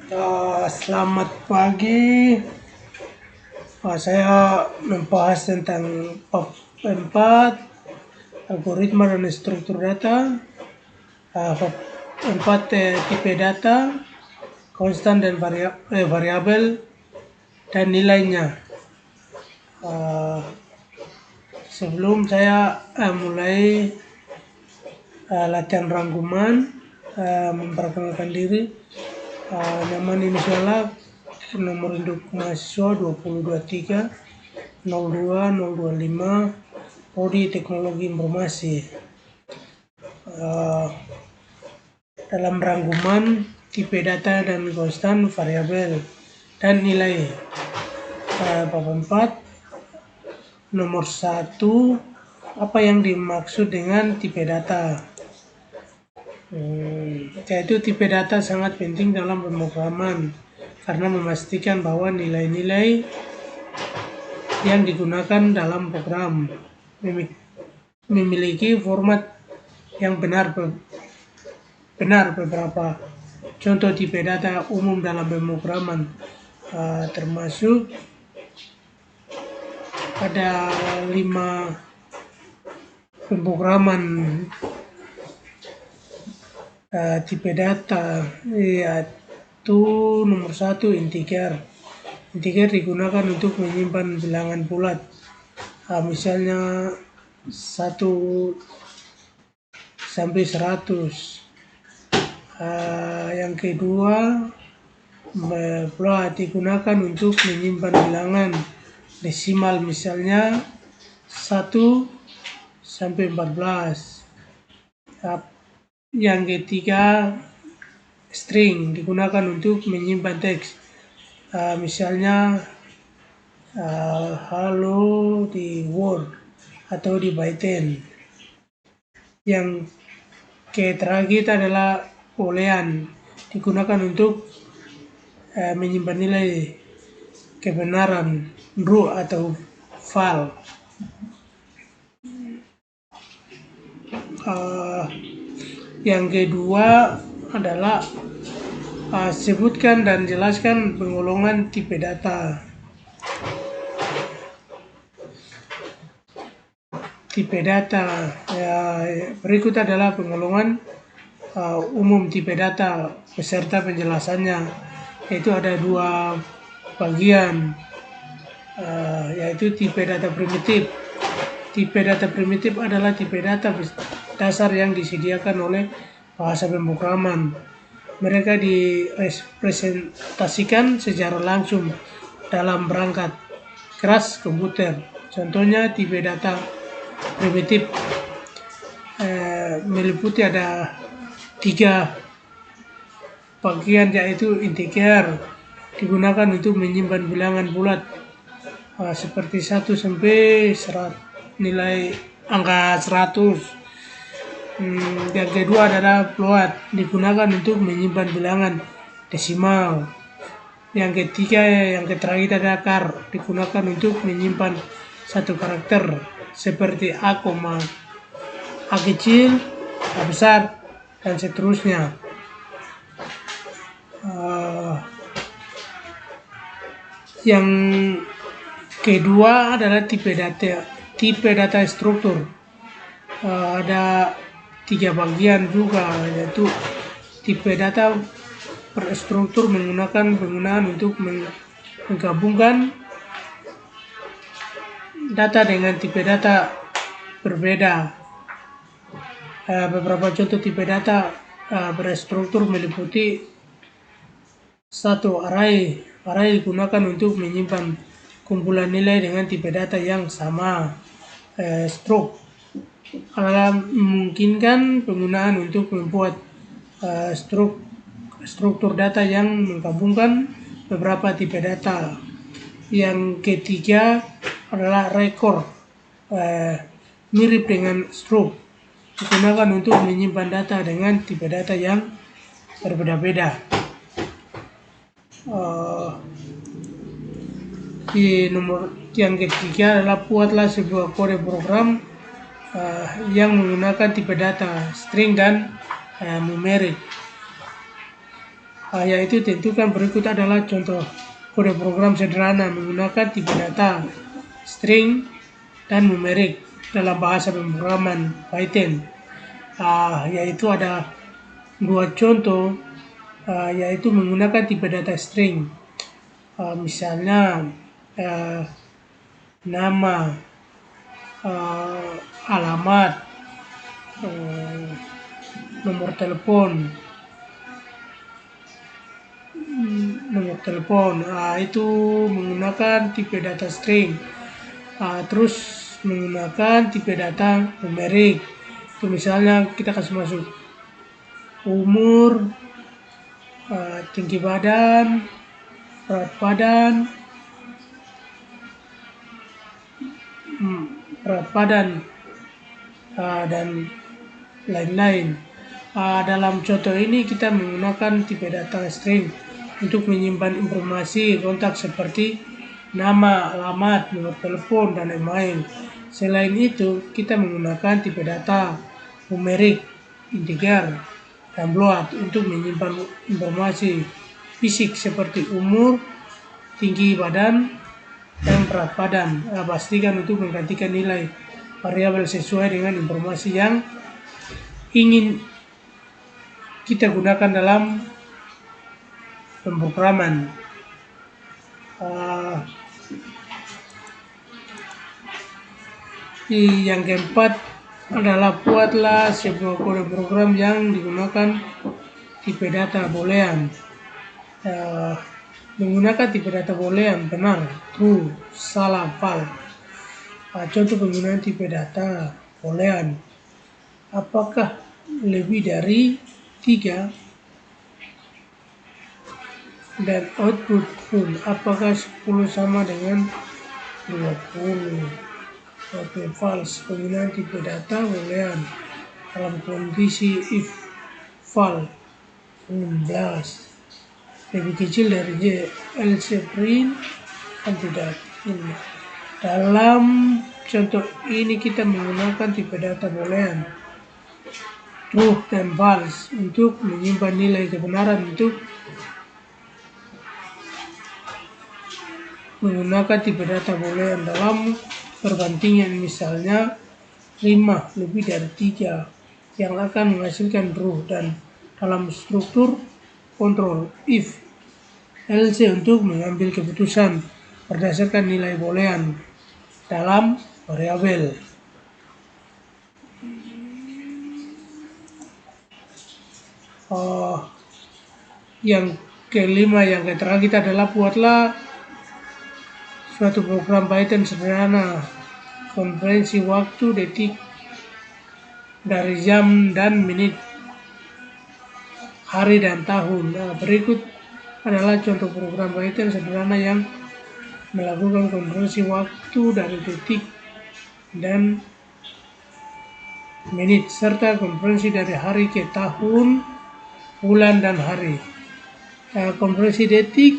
Selamat pagi. Saya membahas tentang bab 4, algoritma dan struktur data. Bab 4, tipe data, konstan dan variabel dan nilainya. Sebelum saya mulai latihan rangkuman, memperkenalkan diri. Nama inisialnya nomor induk mahasiswa 2023 02 025 Prodi Teknologi Informasi. Dalam rangkuman tipe data dan konstan, variabel dan nilai. Bab 4 nomor 1, apa yang dimaksud dengan tipe data? Yaitu tipe data sangat penting dalam pemrograman karena memastikan bahwa nilai-nilai yang digunakan dalam program memiliki format yang benar. Beberapa contoh tipe data umum dalam pemrograman termasuk ada 5 pemrograman tipe data, yaitu nomor 1, integer. Integer digunakan untuk menyimpan bilangan bulat, misalnya 1 sampai 100. Yang kedua, float digunakan untuk menyimpan bilangan desimal, misalnya 1 sampai 14. Yang ketiga, string digunakan untuk menyimpan teks, misalnya halo di Word atau di Python. Yang terakhir adalah boolean, digunakan untuk menyimpan nilai kebenaran true atau false. Yang kedua adalah sebutkan dan jelaskan penggolongan tipe data. Tipe data berikut adalah penggolongan umum tipe data beserta penjelasannya, yaitu ada 2 bagian, yaitu tipe data primitif. Tipe data primitif adalah tipe data dasar yang disediakan oleh bahasa pemrograman. Mereka direpresentasikan secara langsung dalam perangkat keras komputer. Contohnya tipe data primitif meliputi ada 3 bagian, yaitu integer, digunakan untuk menyimpan bilangan bulat seperti 1 sampai 100, nilai angka 100. Yang kedua adalah float, digunakan untuk menyimpan bilangan desimal. Yang ketiga, yang terakhir adalah char, digunakan untuk menyimpan satu karakter seperti A, A kecil, A besar, dan seterusnya. Yang kedua adalah tipe data struktur. Ada 3 bagian juga, yaitu tipe data struktur menggunakan penggunaan untuk menggabungkan data dengan tipe data berbeda. Beberapa contoh tipe data berstruktur meliputi 1, array. Array digunakan untuk menyimpan kumpulan nilai dengan tipe data yang sama. Struct adalah memungkinkan penggunaan untuk membuat struktur data yang menggabungkan beberapa tipe data. Yang ketiga adalah record, mirip dengan struct, digunakan untuk menyimpan data dengan tipe data yang berbeda-beda. Di nomor yang ketiga adalah buatlah sebuah kode program yang menggunakan tipe data string dan numerik. yaitu tentukan berikut adalah contoh kode program sederhana menggunakan tipe data string dan numerik dalam bahasa pemrograman Python. Yaitu ada 2 contoh, yaitu menggunakan tipe data string. Misalnya nama, alamat, nomor telepon, itu menggunakan tipe data string. Terus menggunakan tipe data numerik. Itu misalnya kita kasih masuk umur, tinggi badan, berat badan, dan lain-lain. Dalam contoh ini kita menggunakan tipe data string untuk menyimpan informasi kontak seperti nama, alamat, nomor telepon, dan lain-lain. Selain itu, kita menggunakan tipe data numerik, integer, dan float untuk menyimpan informasi fisik seperti umur, tinggi badan, dan berat badan. Pastikan untuk menggantikan nilai variabel sesuai dengan informasi yang ingin kita gunakan dalam pemrograman. Yang keempat adalah buatlah sebuah kode program yang digunakan tipe data boolean. Menggunakan tipe data boolean benar, true, salah, false. Contoh penggunaan tipe data boolean: apakah lebih dari 3, dan output full, apakah 10 sama dengan 20. False, penggunaan tipe data boolean dalam kondisi if false 16 lebih kecil dari J, else print kan tidak ini. Dalam contoh ini kita menggunakan tipe data boolean true dan false untuk menyimpan nilai kebenaran. Untuk menggunakan tipe data boolean dalam perbandingan, misalnya 5 lebih dari 3 yang akan menghasilkan true, dan dalam struktur kontrol if else untuk mengambil keputusan berdasarkan nilai boolean dalam variabel. Yang kelima, yang terakhir adalah buatlah suatu program Python sederhana konversi waktu detik dari jam dan menit, hari dan tahun. Berikut adalah contoh program Python sederhana yang melakukan konversi waktu dari detik dan menit, serta konversi dari hari ke tahun, bulan, dan hari. Konversi detik,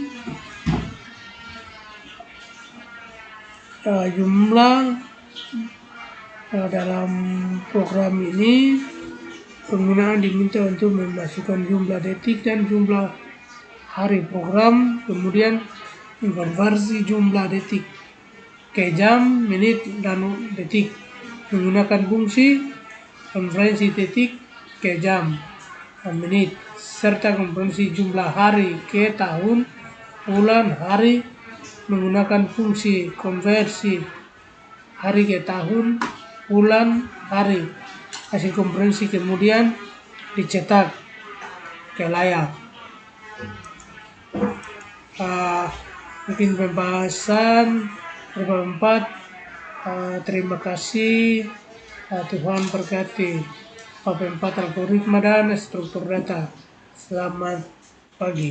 jumlah dalam program ini penggunaan diminta untuk memasukkan jumlah detik dan jumlah hari program, kemudian mengkonversi jumlah detik ke jam, menit, dan detik menggunakan fungsi konversi detik ke jam dan menit, serta konversi jumlah hari ke tahun, bulan, hari menggunakan fungsi konversi hari ke tahun, bulan, hari. Hasil konversi kemudian dicetak ke layar. Mungkin pembahasan berempat. Terima kasih. Tuhan berkati. Bab 4 algoritma dan struktur data. Selamat pagi.